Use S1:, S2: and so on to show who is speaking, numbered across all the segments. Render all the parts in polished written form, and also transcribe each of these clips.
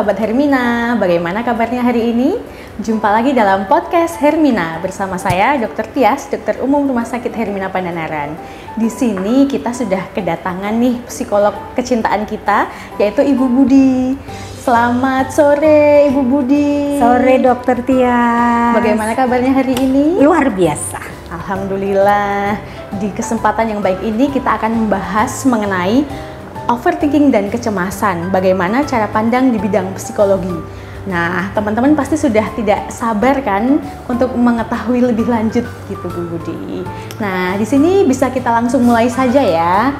S1: sahabat Hermina, bagaimana kabarnya hari ini? Jumpa lagi dalam podcast Hermina bersama saya Dr. Tias, Dokter Umum Rumah Sakit Hermina Pandanaran. Di sini kita sudah kedatangan nih psikolog kecintaan kita, yaitu Ibu Budi. Selamat sore Ibu Budi.
S2: Sore Dokter Tias.
S1: Bagaimana kabarnya hari ini?
S2: Luar biasa.
S1: Alhamdulillah. Di kesempatan yang baik ini kita akan membahas mengenai overthinking dan kecemasan, bagaimana cara pandang di bidang psikologi. Nah, teman-teman pasti sudah tidak sabar kan untuk mengetahui lebih lanjut gitu Bu Budi. Nah, di sini bisa kita langsung mulai saja ya.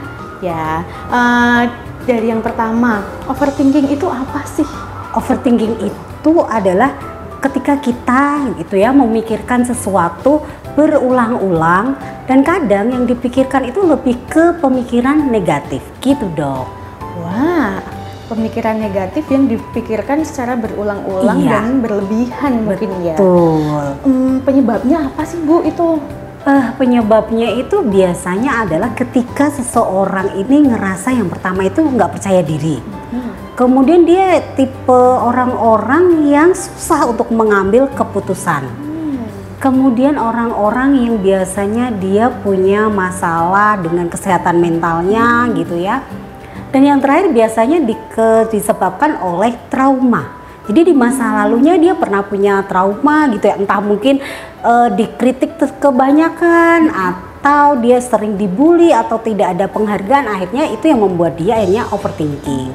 S1: Dari yang pertama, overthinking itu apa sih?
S2: Overthinking itu adalah ketika kita gitu ya memikirkan sesuatu berulang-ulang dan kadang yang dipikirkan itu lebih ke pemikiran negatif gitu dok.
S1: Wah, pemikiran negatif yang dipikirkan secara berulang-ulang dan berlebihan mungkin ya.
S2: Betul.
S1: Penyebabnya apa sih Bu itu?
S2: Penyebabnya itu biasanya adalah ketika seseorang ini ngerasa yang pertama itu nggak percaya diri. Kemudian dia tipe orang-orang yang susah untuk mengambil keputusan. Kemudian orang-orang yang biasanya dia punya masalah dengan kesehatan mentalnya gitu ya. Dan yang terakhir biasanya disebabkan oleh trauma. Jadi di masa lalunya dia pernah punya trauma gitu ya, entah mungkin dikritik kebanyakan atau dia sering dibully atau tidak ada penghargaan, akhirnya itu yang membuat dia akhirnya overthinking.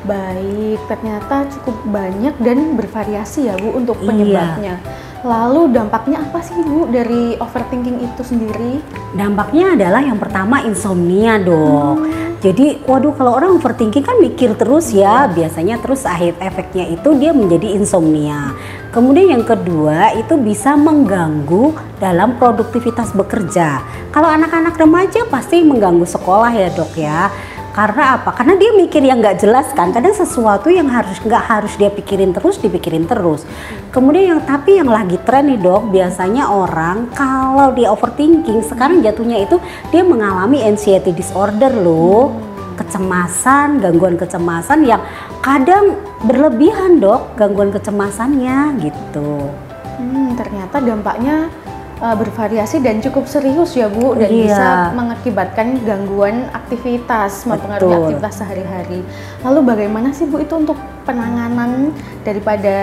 S1: Baik, ternyata cukup banyak dan bervariasi ya Bu untuk penyebabnya. Lalu dampaknya apa sih Bu dari overthinking itu sendiri?
S2: Dampaknya adalah yang pertama insomnia dok. Jadi waduh kalau orang overthinking kan mikir terus ya, biasanya terus akhir efeknya itu dia menjadi insomnia. Kemudian yang kedua itu bisa mengganggu dalam produktivitas bekerja. Kalau anak-anak remaja pasti mengganggu sekolah ya dok ya. Karena apa? Karena dia mikir yang nggak jelas kan. Kadang sesuatu yang nggak harus dia pikirin terus, dipikirin terus. Kemudian yang lagi tren nih dok, biasanya orang kalau dia overthinking sekarang jatuhnya itu dia mengalami anxiety disorder loh. Kecemasan, gangguan kecemasan yang kadang berlebihan dok, gangguan kecemasannya gitu.
S1: Ternyata dampaknya bervariasi dan cukup serius ya Bu, dan bisa mengakibatkan gangguan aktivitas, mempengaruhi aktivitas sehari-hari. Lalu bagaimana sih Bu itu untuk penanganan daripada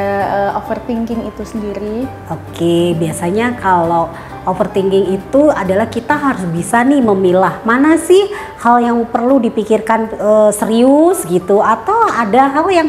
S1: overthinking itu sendiri?
S2: Oke, biasanya kalau overthinking itu adalah kita harus bisa nih memilah mana sih hal yang perlu dipikirkan serius gitu, atau ada hal yang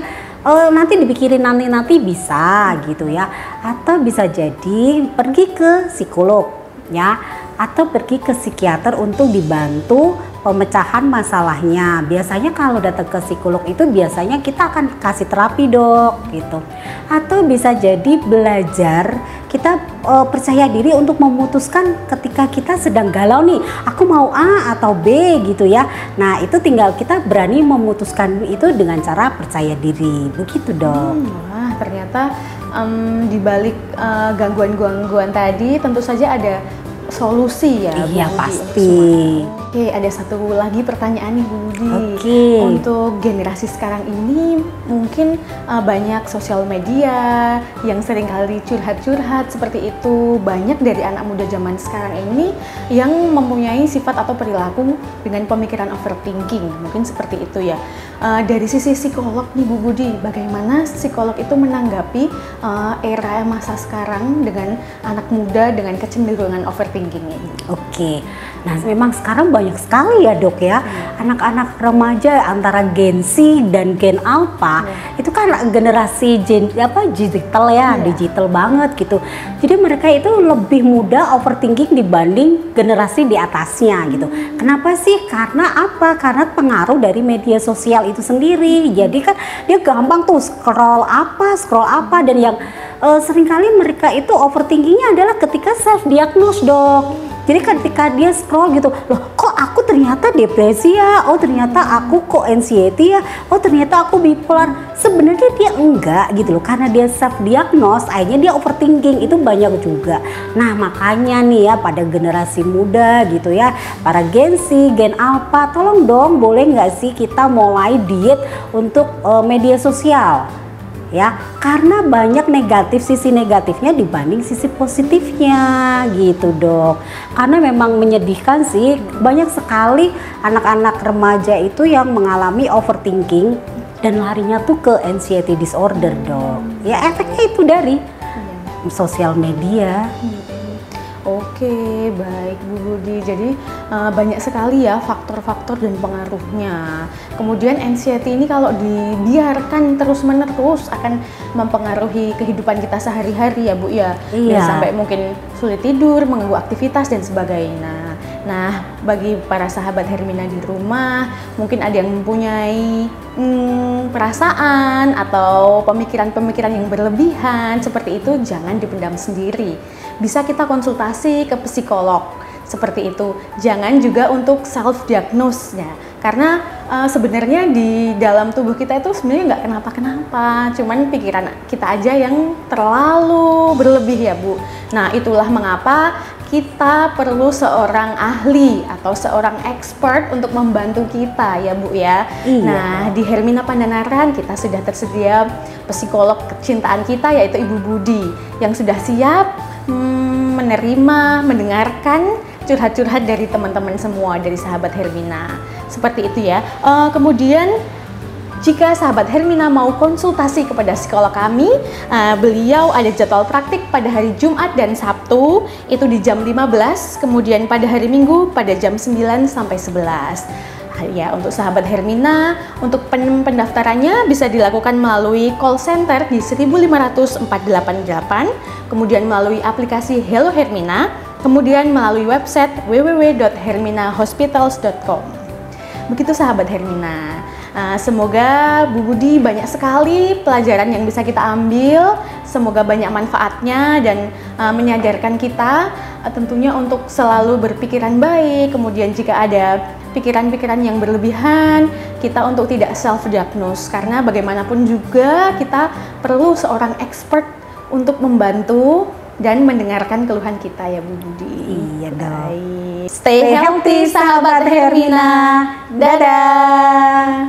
S2: nanti dipikirin nanti bisa gitu ya, atau bisa jadi pergi ke psikolog ya, atau pergi ke psikiater untuk dibantu pemecahan masalahnya. Biasanya kalau datang ke psikolog itu biasanya kita akan kasih terapi dok gitu, atau bisa jadi belajar kita percaya diri untuk memutuskan ketika kita sedang galau nih, aku mau A atau B gitu ya. Nah itu tinggal kita berani memutuskan itu dengan cara percaya diri, begitu dok.
S1: Wah ternyata di balik gangguan-gangguan tadi tentu saja ada solusi ya.
S2: Iya
S1: Bu
S2: pasti.
S1: Oke, ada satu lagi pertanyaan nih Bu Budi. Untuk generasi sekarang ini mungkin banyak sosial media yang seringkali curhat-curhat seperti itu. Banyak dari anak muda zaman sekarang ini yang mempunyai sifat atau perilaku dengan pemikiran overthinking. Mungkin seperti itu ya. Dari sisi psikolog nih Bu Budi, bagaimana psikolog itu menanggapi era masa sekarang dengan anak muda dengan kecenderungan overthinking ini?
S2: Oke. Nah memang sekarang banyak sekali ya dok ya, anak-anak remaja antara Gen Z dan Gen Alpha itu kan generasi digital ya, digital banget gitu. Jadi mereka itu lebih mudah overthinking dibanding generasi di atasnya gitu. Kenapa sih? Karena apa? Karena pengaruh dari media sosial itu sendiri. Jadi kan dia gampang tuh scroll apa dan yang seringkali mereka itu overthinkingnya adalah ketika self diagnose dok. Jadi ketika dia scroll gitu, loh kok aku ternyata depresi ya, oh ternyata aku kok anxiety ya, oh ternyata aku bipolar. Sebenarnya dia enggak gitu loh, karena dia self diagnose akhirnya dia overthinking, itu banyak juga. Nah makanya nih ya pada generasi muda gitu ya, para Gen Z, Gen Alpha, tolong dong boleh nggak sih kita mulai diet untuk media sosial ya, karena banyak sisi negatifnya dibanding sisi positifnya gitu dok. Karena memang menyedihkan sih, banyak sekali anak-anak remaja itu yang mengalami overthinking dan larinya tuh ke anxiety disorder dok. Ya efeknya itu dari sosial media.
S1: Oke, baik Bu Budi. Jadi banyak sekali ya faktor-faktor dan pengaruhnya. Kemudian anxiety ini kalau dibiarkan terus-menerus akan mempengaruhi kehidupan kita sehari-hari ya Bu ya.
S2: Iya.
S1: Sampai mungkin sulit tidur, mengganggu aktivitas dan sebagainya. Nah, bagi para sahabat Hermina di rumah, mungkin ada yang mempunyai perasaan atau pemikiran-pemikiran yang berlebihan seperti itu, jangan dipendam sendiri. Bisa kita konsultasi ke psikolog seperti itu. Jangan juga untuk self diagnose ya, karena sebenarnya di dalam tubuh kita itu sebenarnya nggak kenapa-kenapa, cuman pikiran kita aja yang terlalu berlebih ya Bu. Nah itulah mengapa kita perlu seorang ahli atau seorang expert untuk membantu kita ya Bu ya.
S2: Iya.
S1: Nah di Hermina Pandanaran kita sudah tersedia psikolog kecintaan kita yaitu Ibu Budi yang sudah siap menerima, mendengarkan curhat-curhat dari teman-teman semua, dari sahabat Hermina. Seperti itu ya. Kemudian jika sahabat Hermina mau konsultasi kepada psikolog kami, beliau ada jadwal praktik pada hari Jumat dan Sabtu, itu di jam 15, kemudian pada hari Minggu pada jam 9 sampai 11. Ya, untuk sahabat Hermina, untuk pendaftarannya bisa dilakukan melalui call center di 15488, kemudian melalui aplikasi Hello Hermina, kemudian melalui website www.herminahospitals.com. Begitu sahabat Hermina. Semoga Bu Budi banyak sekali pelajaran yang bisa kita ambil, semoga banyak manfaatnya dan menyadarkan kita tentunya untuk selalu berpikiran baik. Kemudian jika ada pikiran-pikiran yang berlebihan, kita untuk tidak self-diagnose, karena bagaimanapun juga kita perlu seorang expert untuk membantu dan mendengarkan keluhan kita ya Bu Budi.
S2: Iya dong.
S1: Stay healthy sahabat Hermina. Dadah.